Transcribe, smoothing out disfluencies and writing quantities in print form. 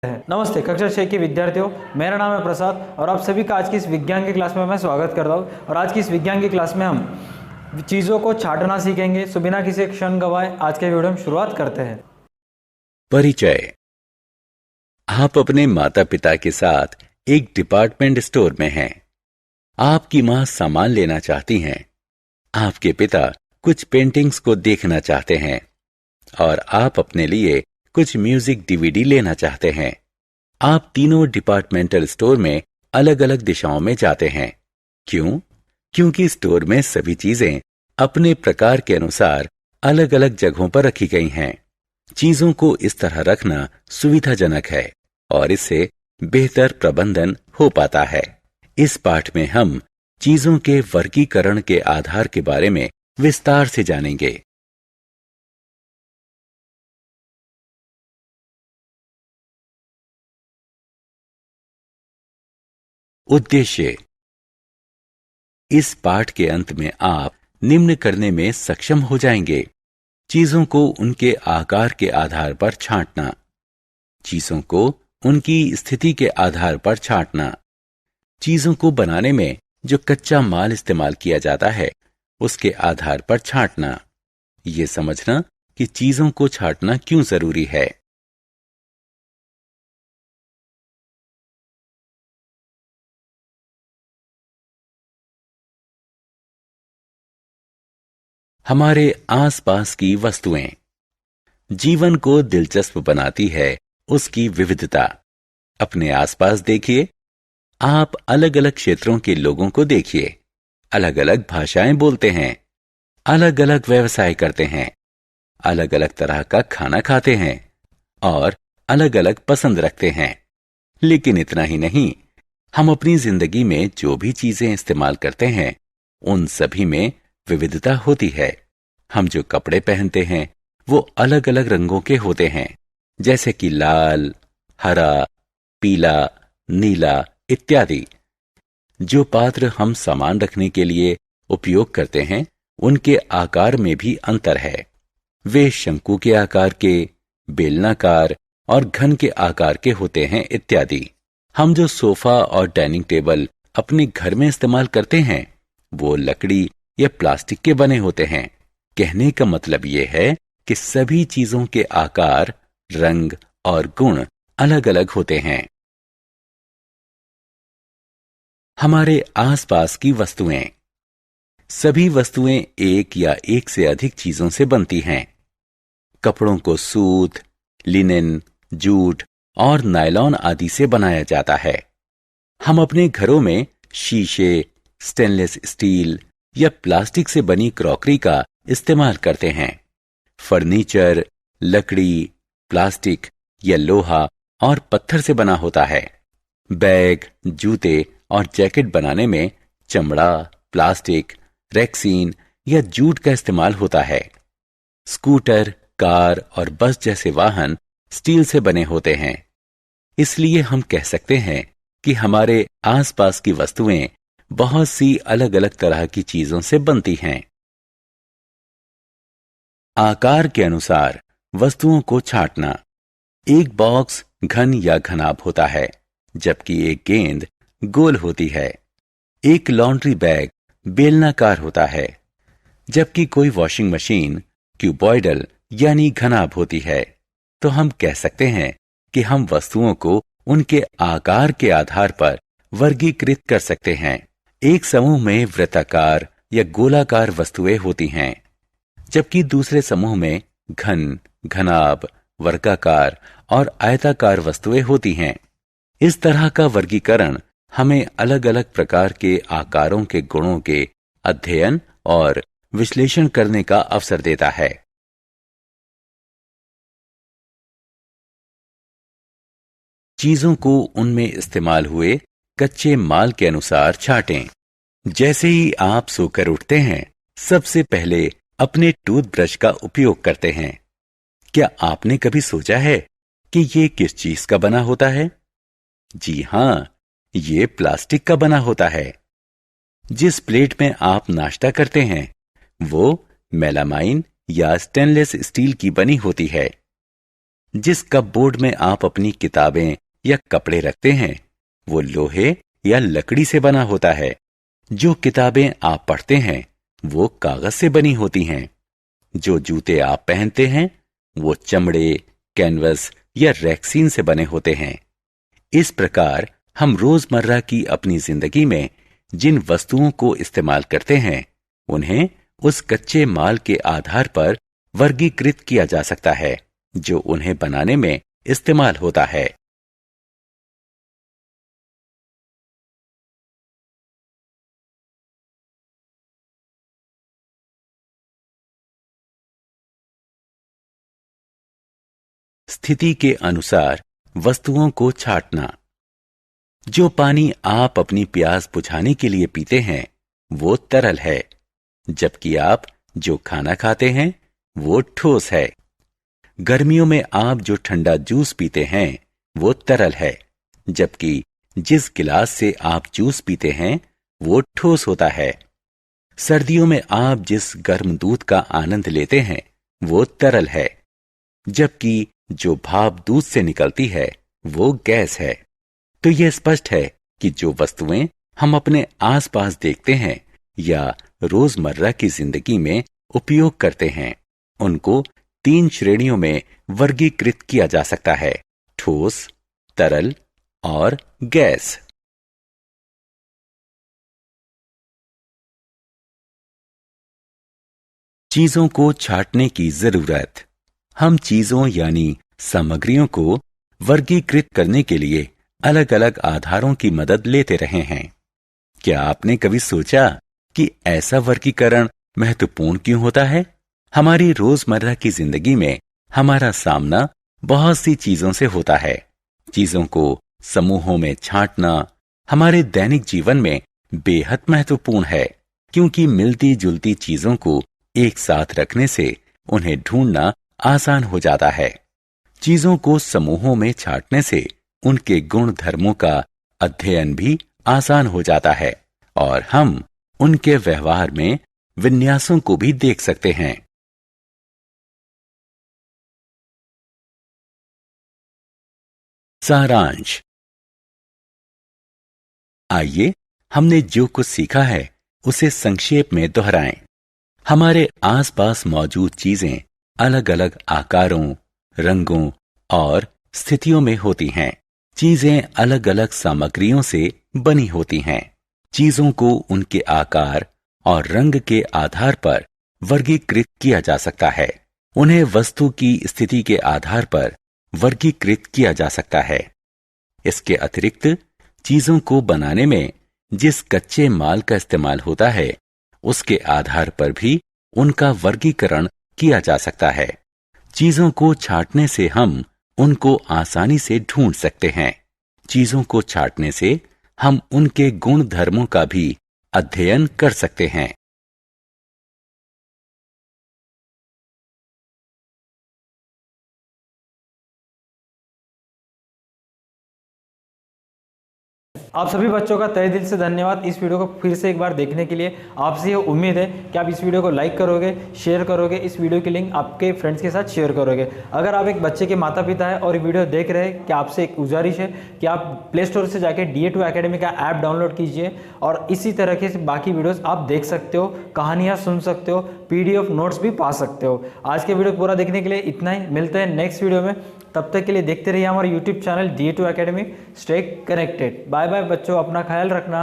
नमस्ते कक्षा 6 के विद्यार्थियों, मेरा नाम है प्रसाद और आप सभी का आज की इस विज्ञान की क्लास में मैं स्वागत करता हूँ। और आज की इस विज्ञान की क्लास में हम चीज़ों को छांटना सीखेंगे। सो बिना किसी क्षण गवाए आज के वीडियो में शुरुआत करते हैं। परिचय। आप अपने माता पिता के साथ एक डिपार्टमेंट स्टोर में हैं। आपकी माँ सामान लेना चाहती हैं। आपके पिता कुछ पेंटिंग्स को देखना चाहते हैं और आप अपने लिए कुछ म्यूजिक डीवीडी लेना चाहते हैं। आप तीनों डिपार्टमेंटल स्टोर में अलग अलग दिशाओं में जाते हैं। क्यों? क्योंकि स्टोर में सभी चीजें अपने प्रकार के अनुसार अलग अलग जगहों पर रखी गई हैं। चीजों को इस तरह रखना सुविधाजनक है और इससे बेहतर प्रबंधन हो पाता है। इस पाठ में हम चीजों के वर्गीकरण के आधार के बारे में विस्तार से जानेंगे। उद्देश्य। इस पाठ के अंत में आप निम्न करने में सक्षम हो जाएंगे: चीजों को उनके आकार के आधार पर छांटना, चीजों को उनकी स्थिति के आधार पर छांटना, चीजों को बनाने में जो कच्चा माल इस्तेमाल किया जाता है उसके आधार पर छांटना, ये समझना कि चीजों को छांटना क्यों जरूरी है। हमारे आसपास की वस्तुएं। जीवन को दिलचस्प बनाती है उसकी विविधता। अपने आसपास देखिए। आप अलग अलग क्षेत्रों के लोगों को देखिए। अलग अलग भाषाएं बोलते हैं, अलग अलग व्यवसाय करते हैं, अलग अलग तरह का खाना खाते हैं और अलग अलग पसंद रखते हैं। लेकिन इतना ही नहीं, हम अपनी जिंदगी में जो भी चीजें इस्तेमाल करते हैं उन सभी में विविधता होती है। हम जो कपड़े पहनते हैं वो अलग अलग रंगों के होते हैं, जैसे कि लाल, हरा, पीला, नीला इत्यादि। जो पात्र हम सामान रखने के लिए उपयोग करते हैं उनके आकार में भी अंतर है। वे शंकु के आकार के, बेलनाकार और घन के आकार के होते हैं इत्यादि। हम जो सोफा और डाइनिंग टेबल अपने घर में इस्तेमाल करते हैं वो लकड़ी या प्लास्टिक के बने होते हैं। कहने का मतलब ये है कि सभी चीजों के आकार, रंग और गुण अलग अलग होते हैं। हमारे आसपास की वस्तुएं। सभी वस्तुएं एक या एक से अधिक चीजों से बनती हैं। कपड़ों को सूत, लिनेन, जूट और नायलॉन आदि से बनाया जाता है। हम अपने घरों में शीशे, स्टेनलेस स्टील या प्लास्टिक से बनी क्रॉकरी का इस्तेमाल करते हैं। फर्नीचर लकड़ी, प्लास्टिक या लोहा और पत्थर से बना होता है। बैग, जूते और जैकेट बनाने में चमड़ा, प्लास्टिक, रेक्सीन या जूट का इस्तेमाल होता है। स्कूटर, कार और बस जैसे वाहन स्टील से बने होते हैं। इसलिए हम कह सकते हैं कि हमारे आसपास की वस्तुएं बहुत सी अलग अलग तरह की चीजों से बनती हैं। आकार के अनुसार वस्तुओं को छांटना। एक बॉक्स घन या घनाभ होता है, जबकि एक गेंद गोल होती है। एक लॉन्ड्री बैग बेलनाकार होता है, जबकि कोई वॉशिंग मशीन क्यूबॉइडल यानी घनाभ होती है। तो हम कह सकते हैं कि हम वस्तुओं को उनके आकार के आधार पर वर्गीकृत कर सकते हैं। एक समूह में वृत्ताकार या गोलाकार वस्तुएं होती हैं, जबकि दूसरे समूह में घन, घनाभ, वर्गाकार और आयताकार वस्तुएं होती हैं। इस तरह का वर्गीकरण हमें अलग अलग प्रकार के आकारों के गुणों के अध्ययन और विश्लेषण करने का अवसर देता है। चीजों को उनमें इस्तेमाल हुए कच्चे माल के अनुसार छांटें। जैसे ही आप सोकर उठते हैं, सबसे पहले अपने टूथब्रश का उपयोग करते हैं। क्या आपने कभी सोचा है कि ये किस चीज का बना होता है? जी हां, ये प्लास्टिक का बना होता है। जिस प्लेट में आप नाश्ता करते हैं वो मेलामाइन या स्टेनलेस स्टील की बनी होती है। जिस कपबोर्ड में आप अपनी किताबें या कपड़े रखते हैं वो लोहे या लकड़ी से बना होता है। जो किताबें आप पढ़ते हैं वो कागज से बनी होती हैं। जो जूते आप पहनते हैं वो चमड़े, कैनवस या रेक्सीन से बने होते हैं। इस प्रकार हम रोजमर्रा की अपनी जिंदगी में जिन वस्तुओं को इस्तेमाल करते हैं उन्हें उस कच्चे माल के आधार पर वर्गीकृत किया जा सकता है जो उन्हें बनाने में इस्तेमाल होता है। स्थिति के अनुसार वस्तुओं को छांटना। जो पानी आप अपनी प्यास बुझाने के लिए पीते हैं वो तरल है, जबकि आप जो खाना खाते हैं वो ठोस है। गर्मियों में आप जो ठंडा जूस पीते हैं वो तरल है, जबकि जिस गिलास से आप जूस पीते हैं वो ठोस होता है। सर्दियों में आप जिस गर्म दूध का आनंद लेते हैं वो तरल है, जबकि जो भाप दूध से निकलती है वो गैस है। तो यह स्पष्ट है कि जो वस्तुएं हम अपने आसपास देखते हैं या रोजमर्रा की जिंदगी में उपयोग करते हैं उनको 3 श्रेणियों में वर्गीकृत किया जा सकता है: ठोस, तरल और गैस। चीजों को छांटने की जरूरत। हम चीजों यानी सामग्रियों को वर्गीकृत करने के लिए अलग अलग आधारों की मदद लेते रहे हैं। क्या आपने कभी सोचा कि ऐसा वर्गीकरण महत्वपूर्ण क्यों होता है? हमारी रोजमर्रा की जिंदगी में हमारा सामना बहुत सी चीजों से होता है। चीजों को समूहों में छांटना हमारे दैनिक जीवन में बेहद महत्वपूर्ण है, क्योंकि मिलती जुलती चीजों को एक साथ रखने से उन्हें ढूंढना आसान हो जाता है। चीजों को समूहों में छांटने से उनके गुण धर्मों का अध्ययन भी आसान हो जाता है और हम उनके व्यवहार में विन्यासों को भी देख सकते हैं। सारांश। आइए हमने जो कुछ सीखा है उसे संक्षेप में दोहराएं। हमारे आसपास मौजूद चीजें अलग अलग आकारों, रंगों और स्थितियों में होती हैं। चीजें अलग अलग सामग्रियों से बनी होती हैं। चीजों को उनके आकार और रंग के आधार पर वर्गीकृत किया जा सकता है। उन्हें वस्तु की स्थिति के आधार पर वर्गीकृत किया जा सकता है। इसके अतिरिक्त चीजों को बनाने में जिस कच्चे माल का इस्तेमाल होता है उसके आधार पर भी उनका वर्गीकरण किया जा सकता है। चीजों को छांटने से हम उनको आसानी से ढूंढ सकते हैं। चीजों को छांटने से हम उनके गुण धर्मों का भी अध्ययन कर सकते हैं। आप सभी बच्चों का तहे दिल से धन्यवाद इस वीडियो को फिर से एक बार देखने के लिए। आपसे ये उम्मीद है कि आप इस वीडियो को लाइक करोगे, शेयर करोगे, इस वीडियो की लिंक आपके फ्रेंड्स के साथ शेयर करोगे। अगर आप एक बच्चे के माता पिता है और ये वीडियो देख रहे हैं कि आपसे एक गुजारिश है कि आप प्ले स्टोर से जाके DA2 एकेडमी का ऐप डाउनलोड कीजिए और इसी तरह के बाकी वीडियोज़ आप देख सकते हो, कहानियाँ सुन सकते हो, PDF नोट्स भी पा सकते हो। आज के वीडियो पूरा देखने के लिए इतना ही। मिलते हैं नेक्स्ट वीडियो में, तब तक के लिए देखते रहिए हमारे YouTube channel DA2 academy. Stay connected. Bye bye बच्चों, अपना ख्याल रखना।